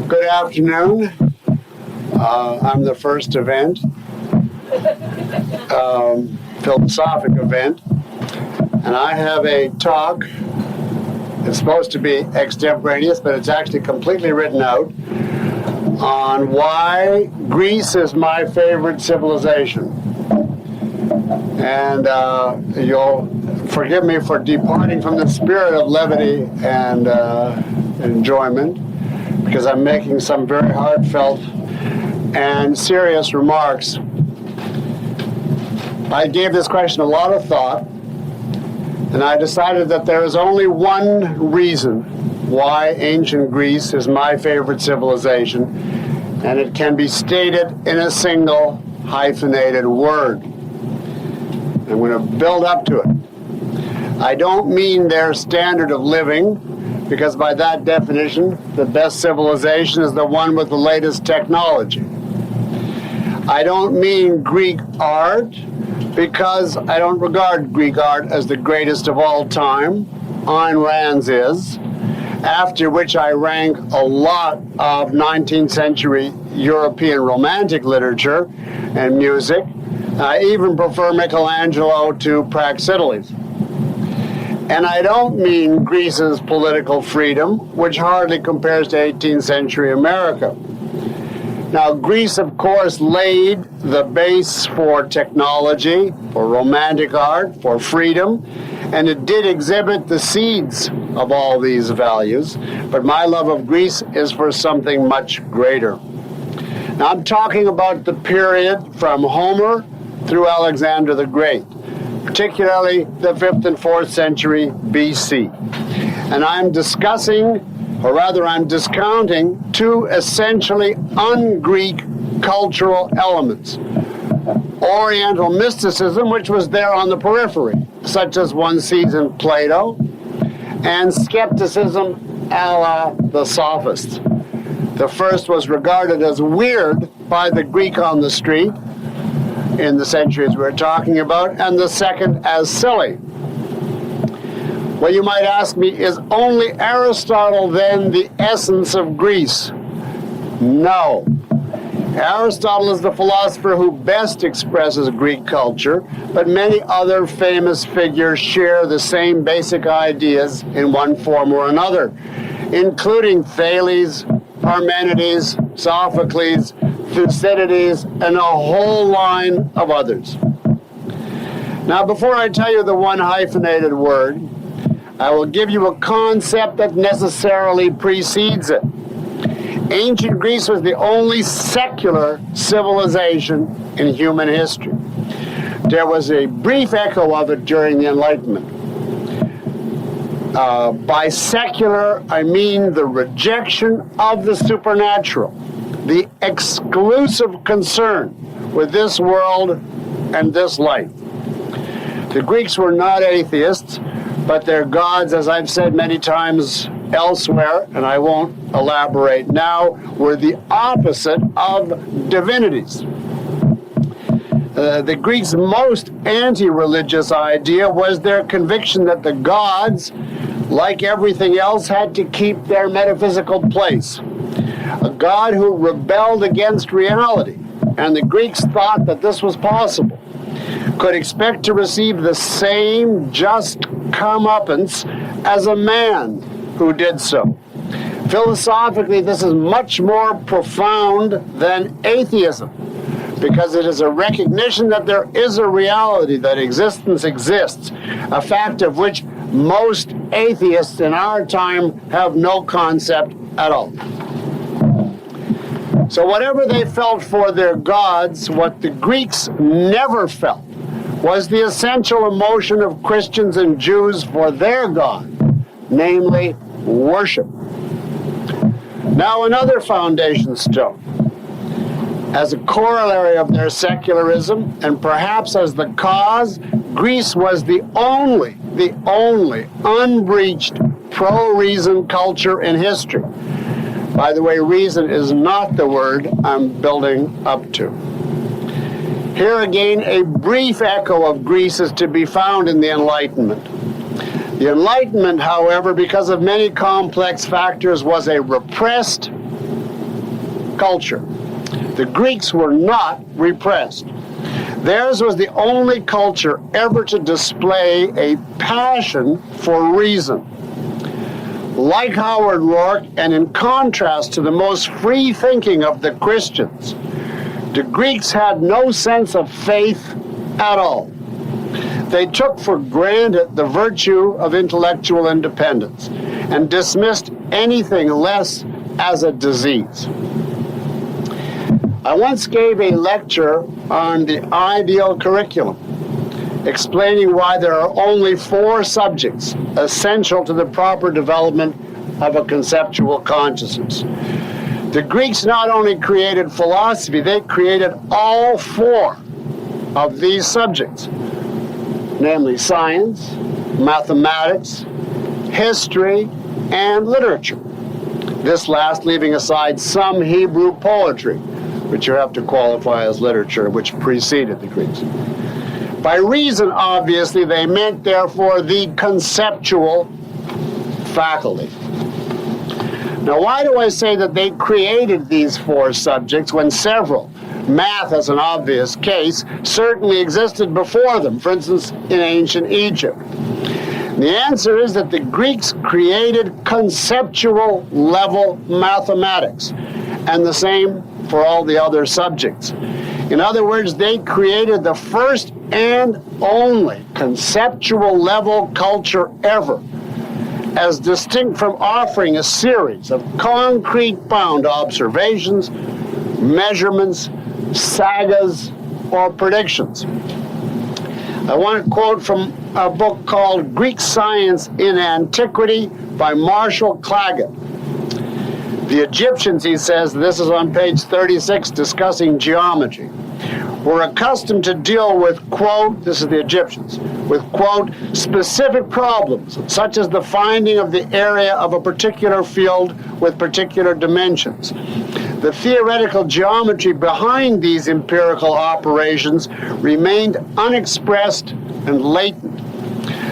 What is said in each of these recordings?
Good afternoon. I'm the first event, philosophic event, and I have a talk. It's supposed to be extemporaneous, but it's actually completely written out on why Greece is my favorite civilization. And you'll forgive me for departing from the spirit of levity and enjoyment, because I'm making some very heartfelt and serious remarks. I gave this question a lot of thought, and I decided that there is only one reason why ancient Greece is my favorite civilization, and it can be stated in a single hyphenated word. I'm going to build up to it. I don't mean their standard of living, because by that definition, the best civilization is the one with the latest technology. I don't mean Greek art, because I don't regard Greek art as the greatest of all time. Ayn Rand's is, after which I rank a lot of 19th century European romantic literature and music. I even prefer Michelangelo to Praxiteles. And I don't mean Greece's political freedom, which hardly compares to 18th century America. Now, Greece, of course, laid the base for technology, for romantic art, for freedom, and it did exhibit the seeds of all these values. But my love of Greece is for something much greater. Now, I'm talking about the period from Homer through Alexander the Great, particularly the 5th and 4th century BC. And I'm discussing, or rather I'm discounting, two essentially un-Greek cultural elements. Oriental mysticism, which was there on the periphery, such as one sees in Plato, and skepticism a la the Sophists. The first was regarded as weird by the Greek on the street in the centuries we're talking about, and the second as silly. Well, you might ask me, is only Aristotle then the essence of Greece? No. Aristotle is the philosopher who best expresses Greek culture, but many other famous figures share the same basic ideas in one form or another, including Thales, Parmenides, Sophocles, Thucydides, and a whole line of others. Now, before I tell you the one hyphenated word, I will give you a concept that necessarily precedes it. Ancient Greece was the only secular civilization in human history. There was a brief echo of it during the Enlightenment. By secular, I mean the rejection of the supernatural, the exclusive concern with this world and this life. The Greeks were not atheists, but their gods, as I've said many times elsewhere, and I won't elaborate now, were the opposite of divinities. The Greeks' most anti-religious idea was their conviction that the gods, like everything else, had to keep their metaphysical place. A God who rebelled against reality, and the Greeks thought that this was possible, could expect to receive the same just comeuppance as a man who did so. Philosophically, this is much more profound than atheism, because it is a recognition that there is a reality, that existence exists, a fact of which most atheists in our time have no concept at all. So whatever they felt for their gods, what the Greeks never felt was the essential emotion of Christians and Jews for their God, namely worship. Now, another foundation stone. As a corollary of their secularism, and perhaps as the cause, Greece was the only unbreached pro-reason culture in history. By the way, reason is not the word I'm building up to. Here again, a brief echo of Greece is to be found in the Enlightenment. The Enlightenment, however, because of many complex factors, was a repressed culture. The Greeks were not repressed. Theirs was the only culture ever to display a passion for reason. Like Howard Rourke, and in contrast to the most free-thinking of the Christians, the Greeks had no sense of faith at all. They took for granted the virtue of intellectual independence and dismissed anything less as a disease. I once gave a lecture on the ideal curriculum, explaining why there are only 4 subjects essential to the proper development of a conceptual consciousness. The Greeks not only created philosophy, they created all 4 of these subjects, namely science, mathematics, history, and literature. This last leaving aside some Hebrew poetry, which you have to qualify as literature, which preceded the Greeks. By reason, obviously, they meant, therefore, the conceptual faculty. Now, why do I say that they created these 4 subjects when several, math as an obvious case, certainly existed before them, for instance, in ancient Egypt? The answer is that the Greeks created conceptual-level mathematics, and the same for all the other subjects. In other words, they created the first and only conceptual-level culture ever, as distinct from offering a series of concrete-bound observations, measurements, sagas, or predictions. I want to quote from a book called Greek Science in Antiquity by Marshall Clagett. The Egyptians, he says, this is on page 36, discussing geometry, were accustomed to deal with, quote, this is the Egyptians, with, quote, specific problems, such as the finding of the area of a particular field with particular dimensions. The theoretical geometry behind these empirical operations remained unexpressed and latent.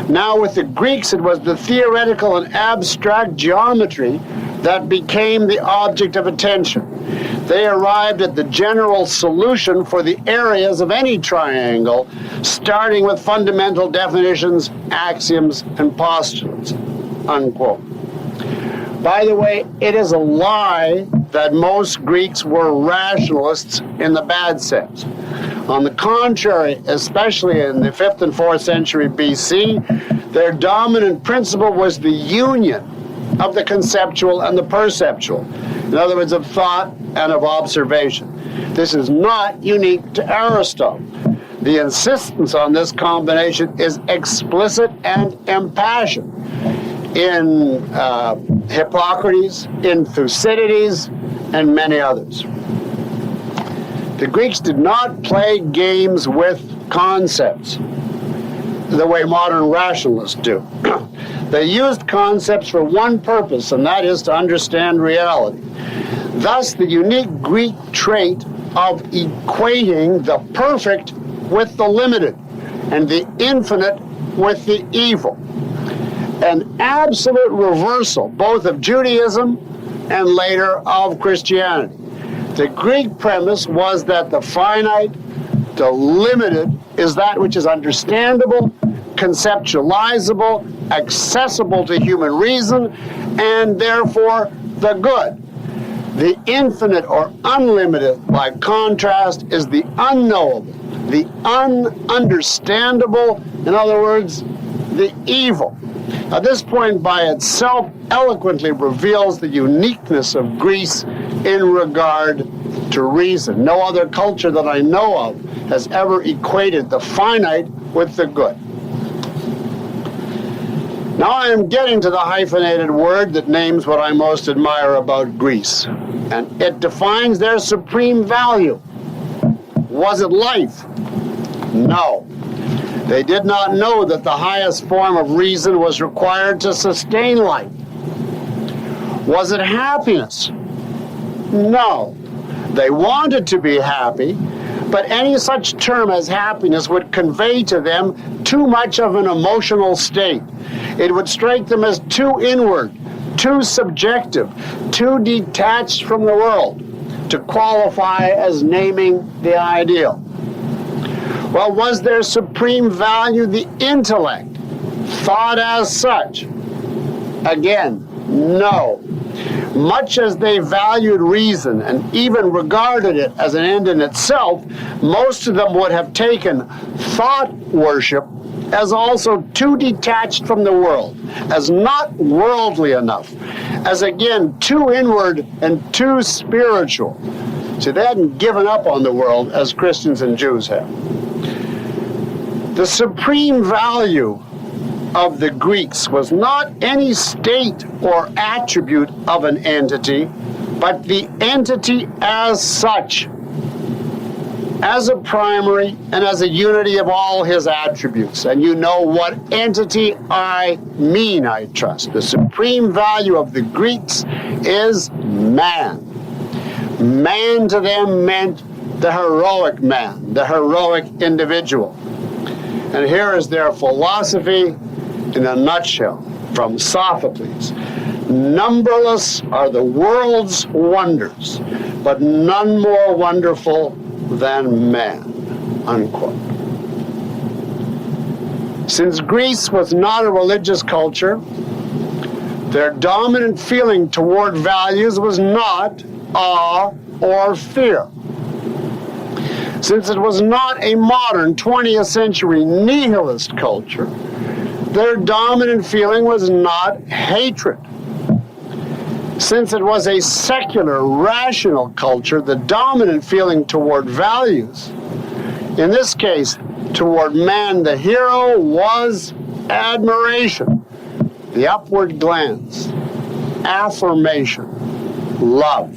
Now with the Greeks, it was the theoretical and abstract geometry that became the object of attention. They arrived at the general solution for the areas of any triangle, starting with fundamental definitions, axioms, and postulates, unquote. By the way, it is a lie that most Greeks were rationalists in the bad sense. On the contrary, especially in the 5th and 4th century BC, their dominant principle was the union of the conceptual and the perceptual. In other words, of thought and of observation. This is not unique to Aristotle. The insistence on this combination is explicit and impassioned in Hippocrates, in Thucydides, and many others. The Greeks did not play games with concepts the way modern rationalists do. They used concepts for one purpose, and that is to understand reality. Thus, the unique Greek trait of equating the perfect with the limited and the infinite with the evil. An absolute reversal both of Judaism and later of Christianity. The Greek premise was that the finite, the limited, is that which is understandable, conceptualizable, accessible to human reason, and therefore the good. The infinite or unlimited, by contrast, is the unknowable, the ununderstandable, in other words, the evil. Now, this point by itself eloquently reveals the uniqueness of Greece in regard to reason. No other culture that I know of has ever equated the finite with the good. Now I am getting to the hyphenated word that names what I most admire about Greece, and it defines their supreme value. Was it life? No. They did not know that the highest form of reason was required to sustain life. Was it happiness? No. They wanted to be happy, but any such term as happiness would convey to them too much of an emotional state. It would strike them as too inward, too subjective, too detached from the world. to qualify as naming the ideal? Well, was their supreme value the intellect, thought as such? Again, no. Much as they valued reason and even regarded it as an end in itself, most of them would have taken thought worship as also too detached from the world, as not worldly enough, as again too inward and too spiritual. See, they hadn't given up on the world as Christians and Jews have. The supreme value of the Greeks was not any state or attribute of an entity, but the entity as such, as a primary and as a unity of all his attributes. And you know what entity I mean, I trust. The supreme value of the Greeks is man. Man to them meant the heroic man, the heroic individual. And here is their philosophy in a nutshell from Sophocles. Numberless are the world's wonders, but none more wonderful than man, unquote. Since Greece was not a religious culture, their dominant feeling toward values was not awe or fear. Since it was not a modern 20th century nihilist culture, their dominant feeling was not hatred. Since it was a secular, rational culture, the dominant feeling toward values, in this case, toward man the hero, was admiration, the upward glance, affirmation, love.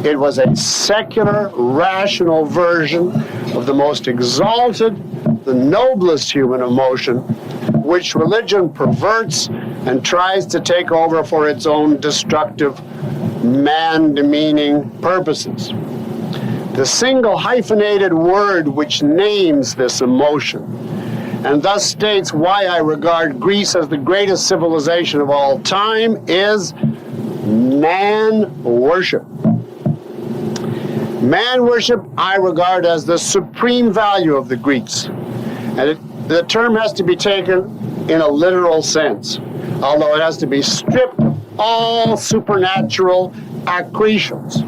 It was a secular, rational version of the most exalted, the noblest human emotion, which religion perverts and tries to take over for its own destructive, man-demeaning purposes. The single hyphenated word which names this emotion, and thus states why I regard Greece as the greatest civilization of all time, is man worship. Man worship I regard as the supreme value of the Greeks. And the term has to be taken in a literal sense, although it has to be stripped of all supernatural accretions.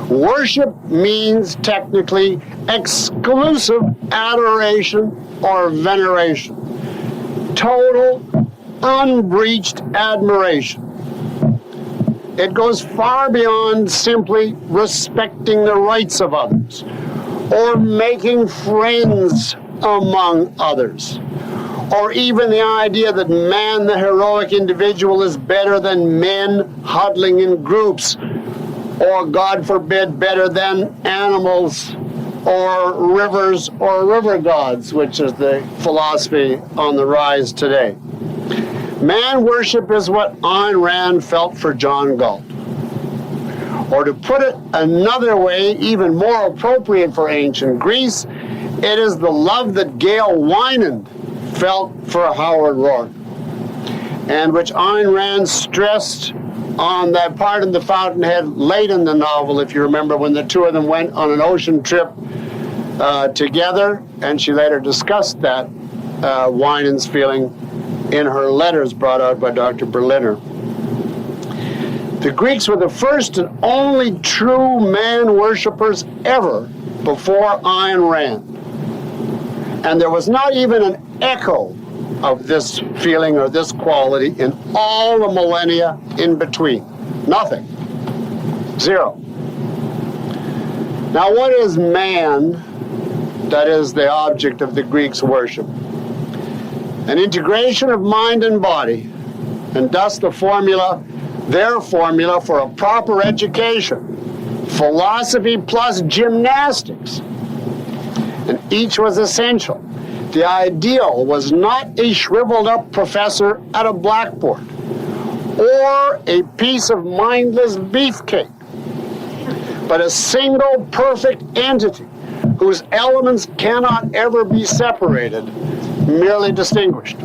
Worship means technically exclusive adoration or veneration, total, unbreached admiration. It goes far beyond simply respecting the rights of others or making friends among others, or even the idea that man, the heroic individual, is better than men huddling in groups, or, God forbid, better than animals or rivers or river gods, which is the philosophy on the rise today. Man worship is what Ayn Rand felt for John Galt. Or to put it another way, even more appropriate for ancient Greece, it is the love that Gail Wynand felt for Howard Rourke, and which Ayn Rand stressed on that part in the Fountainhead late in the novel, if you remember, when the two of them went on an ocean trip together, and she later discussed that Wynand's feeling in her letters brought out by Dr. Berliner. The Greeks were the first and only true man worshippers ever before Ayn Rand. And there was not even an echo of this feeling or this quality in all the millennia in between. Nothing. Zero. Now, what is man that is the object of the Greeks' worship? An integration of mind and body, and thus their formula for a proper education, philosophy plus gymnastics. And each was essential. The ideal was not a shriveled up professor at a blackboard or a piece of mindless beefcake, but a single perfect entity whose elements cannot ever be separated, merely distinguished.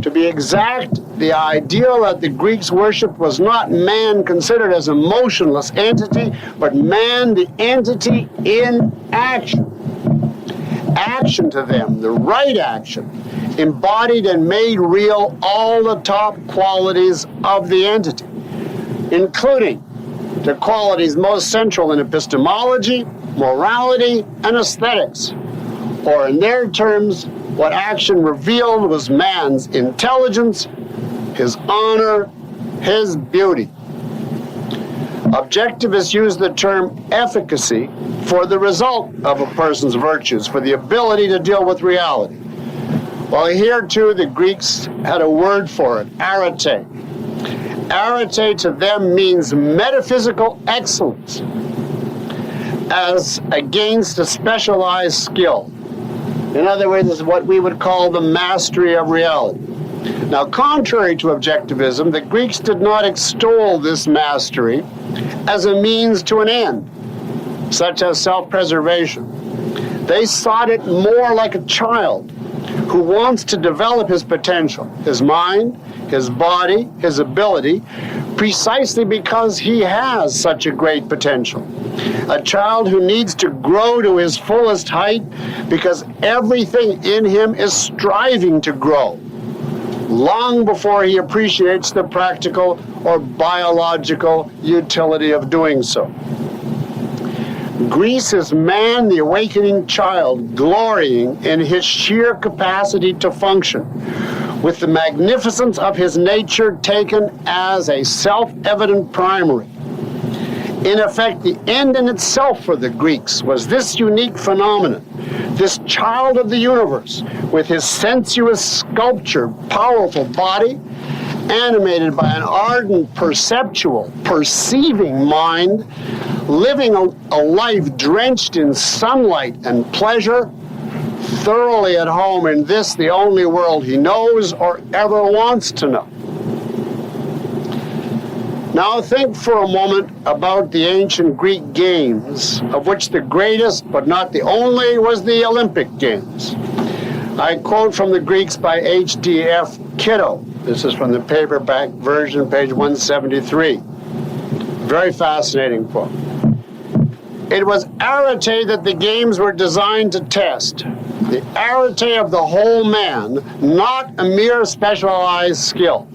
To be exact, the ideal that the Greeks worshipped was not man considered as a motionless entity, but man the entity in action. Action to them, the right action, embodied and made real all the top qualities of the entity, including the qualities most central in epistemology, morality, and aesthetics. Or in their terms, what action revealed was man's intelligence, his honor, his beauty. Objectivists use the term efficacy for the result of a person's virtues, for the ability to deal with reality. Well, here too the Greeks had a word for it, arete. Arete to them means metaphysical excellence as against a specialized skill. In other words, it's what we would call the mastery of reality. Now, contrary to objectivism, the Greeks did not extol this mastery as a means to an end, such as self-preservation. They sought it more like a child who wants to develop his potential, his mind, his body, his ability, precisely because he has such a great potential. A child who needs to grow to his fullest height because everything in him is striving to grow, long before he appreciates the practical or biological utility of doing so. Greece is man, the awakening child, glorying in his sheer capacity to function, with the magnificence of his nature taken as a self-evident primary. In effect, the end in itself for the Greeks was this unique phenomenon, this child of the universe, with his sensuous, sculptured, powerful body, animated by an ardent, perceptual, perceiving mind, living a life drenched in sunlight and pleasure, thoroughly at home in this, the only world he knows or ever wants to know. Now think for a moment about the ancient Greek games, of which the greatest, but not the only, was the Olympic Games. I quote from the Greeks by H.D.F. Kitto. This is from the paperback version, page 173. Very fascinating quote. It was arete that the games were designed to test. The arete of the whole man, not a mere specialized skill.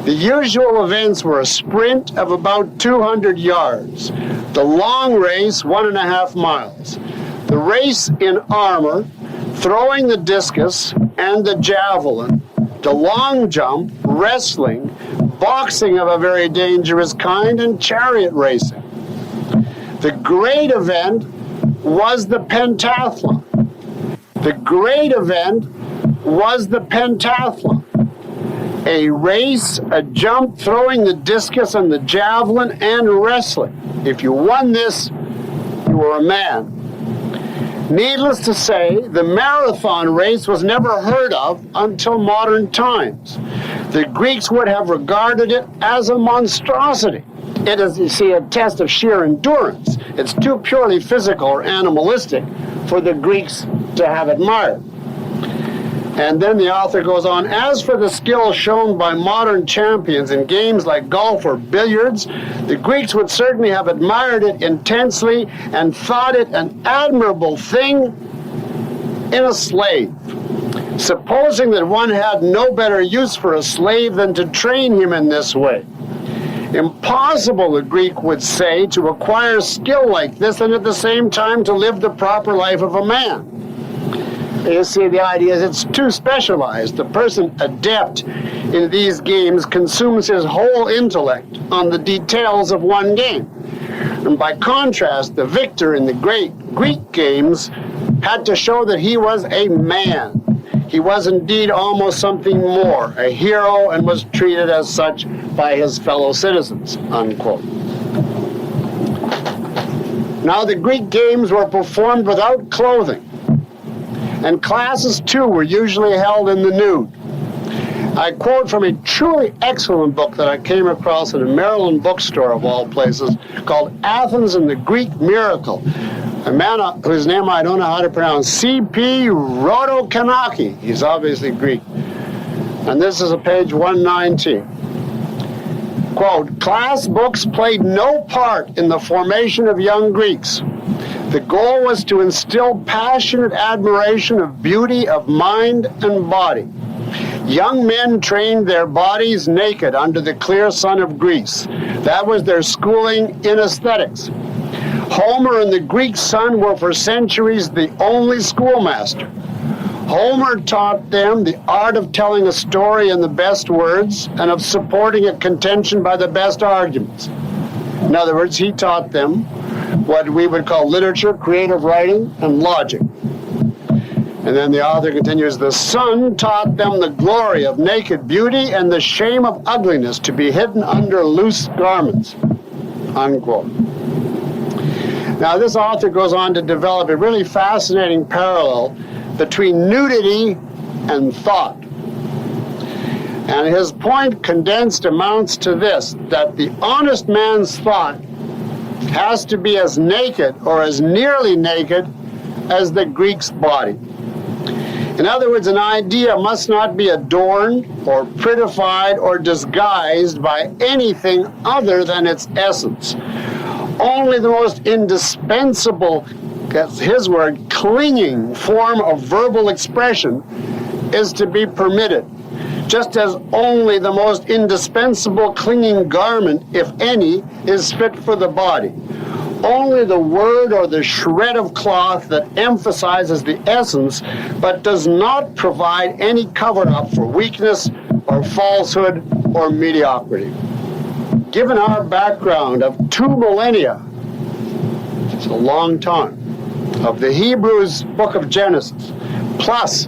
The usual events were a sprint of about 200 yards, the long race 1.5 miles, the race in armor, throwing the discus and the javelin, the long jump, wrestling, boxing of a very dangerous kind, and chariot racing. The great event was the pentathlon. The great event was the pentathlon. A race, a jump, throwing the discus and the javelin, and wrestling. If you won this, you were a man. Needless to say, the marathon race was never heard of until modern times. The Greeks would have regarded it as a monstrosity. It is, you see, a test of sheer endurance. It's too purely physical or animalistic for the Greeks to have admired. And then the author goes on, as for the skill shown by modern champions in games like golf or billiards, the Greeks would certainly have admired it intensely and thought it an admirable thing in a slave. Supposing that one had no better use for a slave than to train him in this way. Impossible, the Greek would say, to acquire skill like this and at the same time to live the proper life of a man. You see, the idea is it's too specialized. The person adept in these games consumes his whole intellect on the details of one game. And by contrast, the victor in the great Greek games had to show that he was a man. He was indeed almost something more, a hero, and was treated as such by his fellow citizens, unquote. Now, the Greek games were performed without clothing. And classes, too, were usually held in the nude. I quote from a truly excellent book that I came across in a Maryland bookstore, of all places, called Athens and the Greek Miracle. A man whose name I don't know how to pronounce, C.P. Rodokanaki. He's obviously Greek. And this is page 119. Quote, class books played no part in the formation of young Greeks. The goal was to instill passionate admiration of beauty of mind and body. Young men trained their bodies naked under the clear sun of Greece. That was their schooling in aesthetics. Homer and the Greek sun were for centuries the only schoolmaster. Homer taught them the art of telling a story in the best words and of supporting a contention by the best arguments. In other words, he taught them what we would call literature, creative writing, and logic. And then the author continues, the sun taught them the glory of naked beauty and the shame of ugliness to be hidden under loose garments. Unquote. Now this author goes on to develop a really fascinating parallel between nudity and thought. And his point condensed amounts to this, that the honest man's thought has to be as naked or as nearly naked as the Greek's body. In other words, an idea must not be adorned or prettified or disguised by anything other than its essence. Only the most indispensable, that's his word, clinging form of verbal expression is to be permitted, just as only the most indispensable clinging garment, if any, is fit for the body. Only the word or the shred of cloth that emphasizes the essence but does not provide any cover-up for weakness or falsehood or mediocrity. Given our background of 2 millennia, it's a long time, of the Hebrews book of Genesis, plus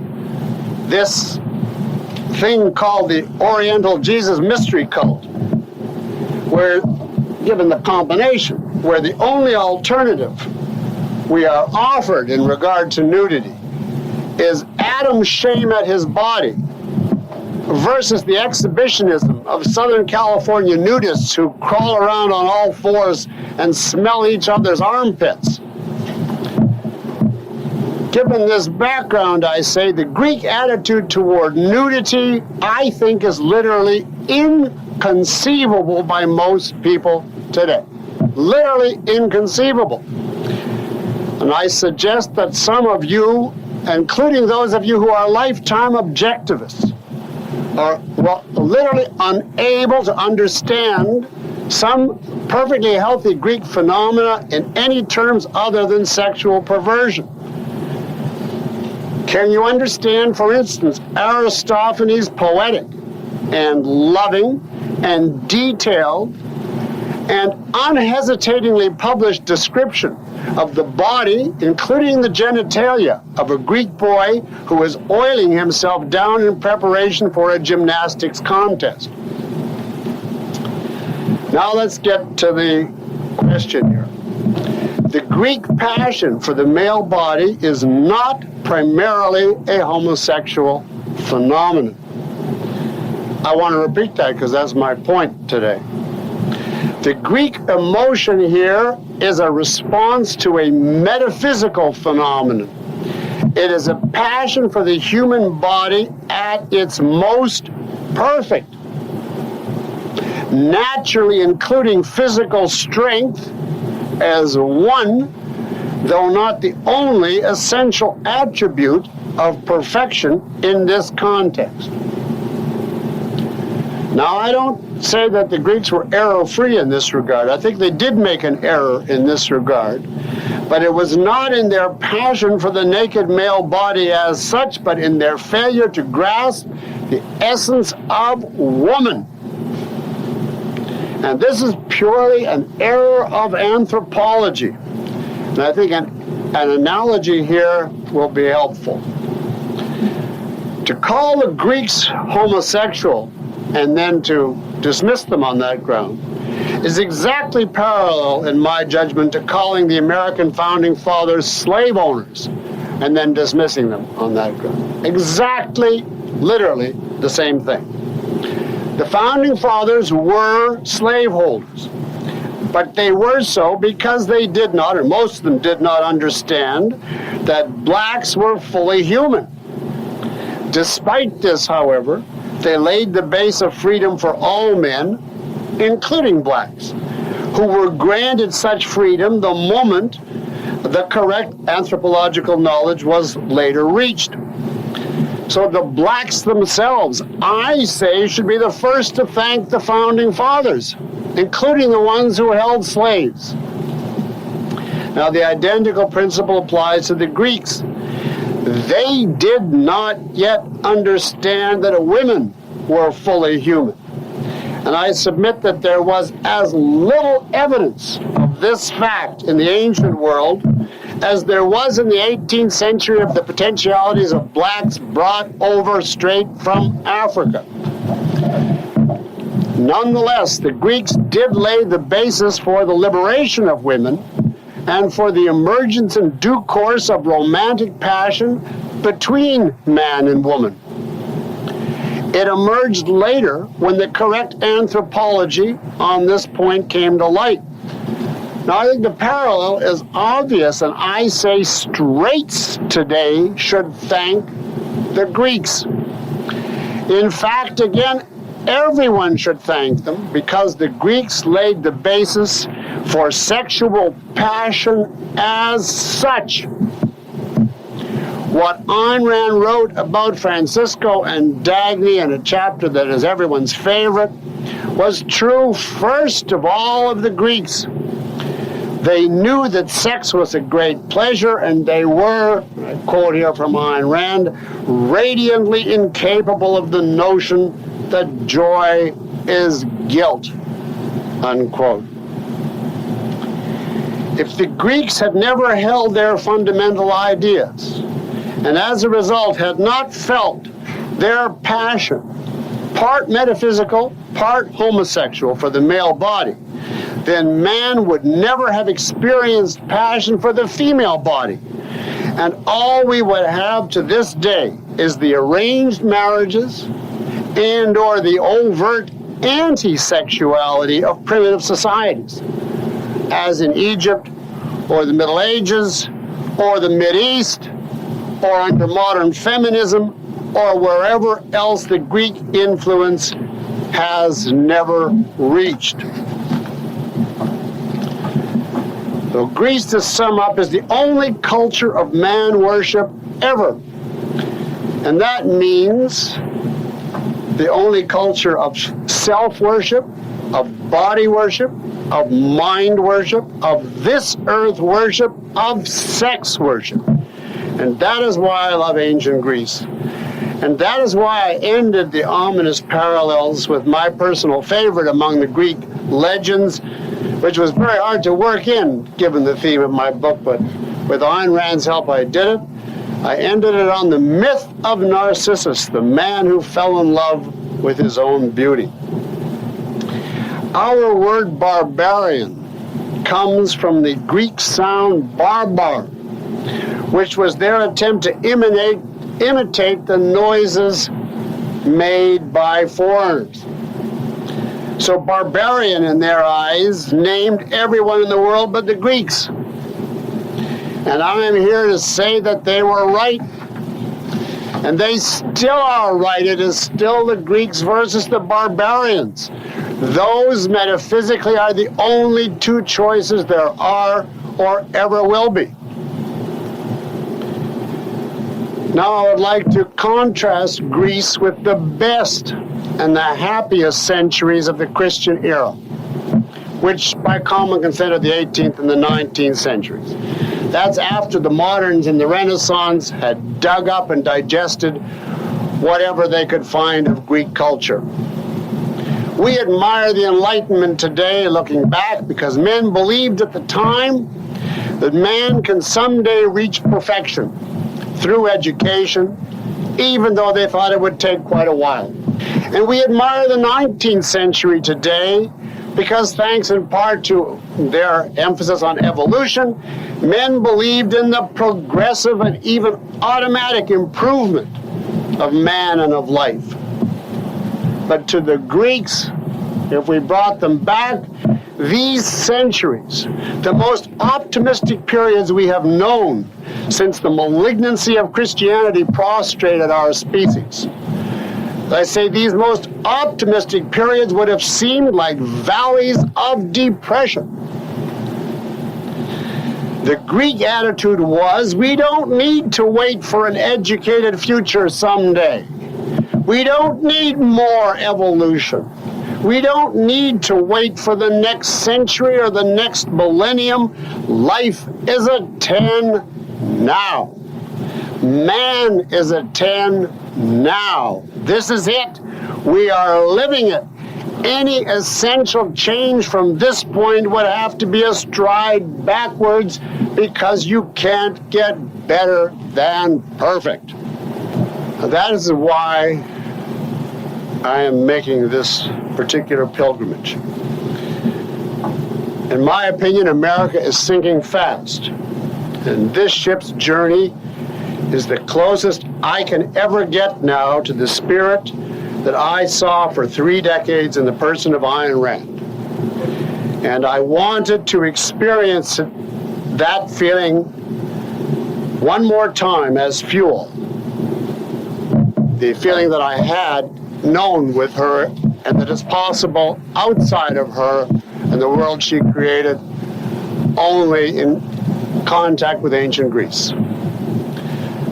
this thing called the Oriental Jesus mystery cult, where, given the combination, where the only alternative we are offered in regard to nudity is Adam's shame at his body versus the exhibitionism of Southern California nudists who crawl around on all fours and smell each other's armpits. Given this background, I say the Greek attitude toward nudity, I think, is literally inconceivable by most people today. Literally inconceivable. And I suggest that some of you, including those of you who are lifetime objectivists, are literally unable to understand some perfectly healthy Greek phenomena in any terms other than sexual perversion. Can you understand, for instance, Aristophanes' poetic and loving and detailed and unhesitatingly published description of the body, including the genitalia, of a Greek boy who is oiling himself down in preparation for a gymnastics contest? Now let's get to the question here. The Greek passion for the male body is not primarily a homosexual phenomenon. I want to repeat that because that's my point today. The Greek emotion here is a response to a metaphysical phenomenon. It is a passion for the human body at its most perfect, naturally including physical strength as one, though not the only, essential attribute of perfection in this context. Now, I don't say that the Greeks were error-free in this regard. I think they did make an error in this regard, but it was not in their passion for the naked male body as such, but in their failure to grasp the essence of woman. And this is purely an error of anthropology. And I think an analogy here will be helpful. To call the Greeks homosexual and then to dismiss them on that ground is exactly parallel, in my judgment, to calling the American founding fathers slave owners and then dismissing them on that ground. Exactly, literally, the same thing. The founding fathers were slaveholders, but they were so because they did not, or most of them did not, understand that blacks were fully human. Despite this, however, They laid the base of freedom for all men, including blacks, who were granted such freedom the moment the correct anthropological knowledge was later reached. So the blacks themselves, I say, should be the first to thank the founding fathers, including the ones who held slaves. Now, the identical principle applies to the Greeks. They did not yet understand that women were fully human. And I submit that there was as little evidence of this fact in the ancient world as there was in the 18th century of the potentialities of blacks brought over straight from Africa. Nonetheless, the Greeks did lay the basis for the liberation of women and for the emergence in due course of romantic passion between man and woman. It emerged later when the correct anthropology on this point came to light. Now, I think the parallel is obvious, and I say straights today should thank the Greeks. In fact, again, everyone should thank them because the Greeks laid the basis for sexual passion as such. What Ayn Rand wrote about Francisco and Dagny in a chapter that is everyone's favorite was true first of all of the Greeks. They knew that sex was a great pleasure, and they were, I quote here from Ayn Rand, radiantly incapable of the notion that joy is guilt, unquote. If the Greeks had never held their fundamental ideas, and as a result had not felt their passion, part metaphysical, part homosexual for the male body, then man would never have experienced passion for the female body. And all we would have to this day is the arranged marriages and or the overt anti-sexuality of primitive societies, as in Egypt or the Middle Ages or the Mideast or under modern feminism or wherever else the Greek influence has never reached. So Greece, to sum up, is the only culture of man worship ever. And that means the only culture of self-worship, of body worship, of mind worship, of this earth worship, of sex worship. And that is why I love ancient Greece. And that is why I ended the ominous parallels with my personal favorite among the Greek legends, which was very hard to work in, given the theme of my book, but with Ayn Rand's help I did it. I ended it on the myth of Narcissus, the man who fell in love with his own beauty. Our word barbarian comes from the Greek sound barbar, which was their attempt to imitate the noises made by foreigners. So barbarian, in their eyes, named everyone in the world but the Greeks. And I am here to say that they were right. And they still are right. It is still the Greeks versus the barbarians. Those metaphysically are the only two choices there are or ever will be. Now I would like to contrast Greece with the best and the happiest centuries of the Christian era, which by common consent are the 18th and the 19th centuries. That's after the moderns and the Renaissance had dug up and digested whatever they could find of Greek culture. We admire the Enlightenment today, looking back, because men believed at the time that man can someday reach perfection through education, even though they thought it would take quite a while. And we admire the 19th century today because, thanks in part to their emphasis on evolution, men believed in the progressive and even automatic improvement of man and of life. But to the Greeks, if we brought them back, these centuries, the most optimistic periods we have known since the malignancy of Christianity prostrated our species, I say these most optimistic periods would have seemed like valleys of depression. The Greek attitude was, we don't need to wait for an educated future someday. We don't need more evolution. We don't need to wait for the next century or the next millennium. Life is a 10 now. Man is a 10 now. This is it. We are living it. Any essential change from this point would have to be a stride backwards, because you can't get better than perfect. Now, that is why I am making this particular pilgrimage. In my opinion, America is sinking fast, and this ship's journey is the closest I can ever get now to the spirit that I saw for 3 decades in the person of Ayn Rand. And I wanted to experience that feeling one more time as fuel. The feeling that I had known with her, and that is possible outside of her and the world she created, only in contact with ancient Greece.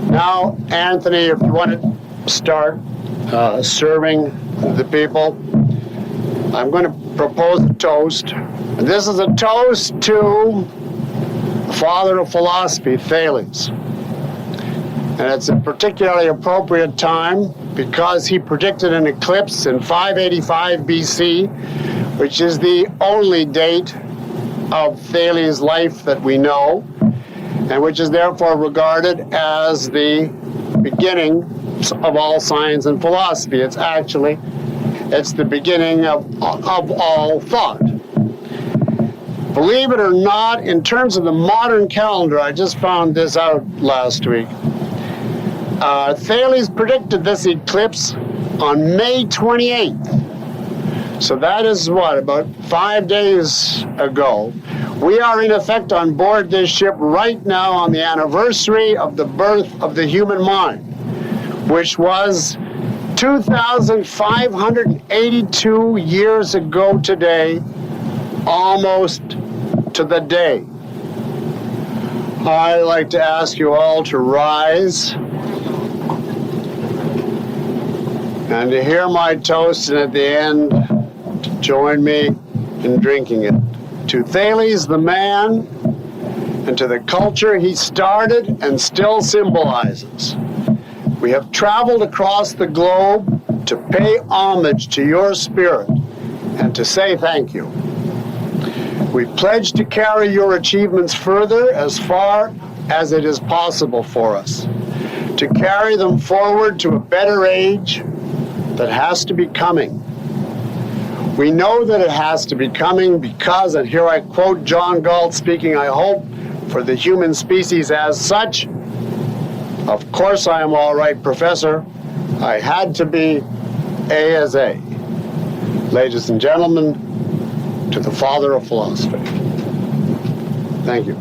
Now, Anthony, if you want to start serving the people, I'm going to propose a toast. And this is a toast to the father of philosophy, Thales. And it's a particularly appropriate time because he predicted an eclipse in 585 BC, which is the only date of Thales' life that we know, and which is therefore regarded as the beginning of all science and philosophy. It's the beginning of all thought. Believe it or not, in terms of the modern calendar, I just found this out last week. Thales predicted this eclipse on May 28th. So that is what, about 5 days ago. We are in effect on board this ship right now on the anniversary of the birth of the human mind, which was 2,582 years ago today, almost to the day. I'd like to ask you all to rise and to hear my toast, and at the end, to join me in drinking it. To Thales the man, and to the culture he started and still symbolizes. We have traveled across the globe to pay homage to your spirit and to say thank you. We pledge to carry your achievements further as far as it is possible for us, to carry them forward to a better age that has to be coming. We know that it has to be coming because, and here I quote John Galt speaking, I hope for the human species as such. Of course I am all right, Professor. I had to be A as A. Ladies and gentlemen, to the father of philosophy. Thank you.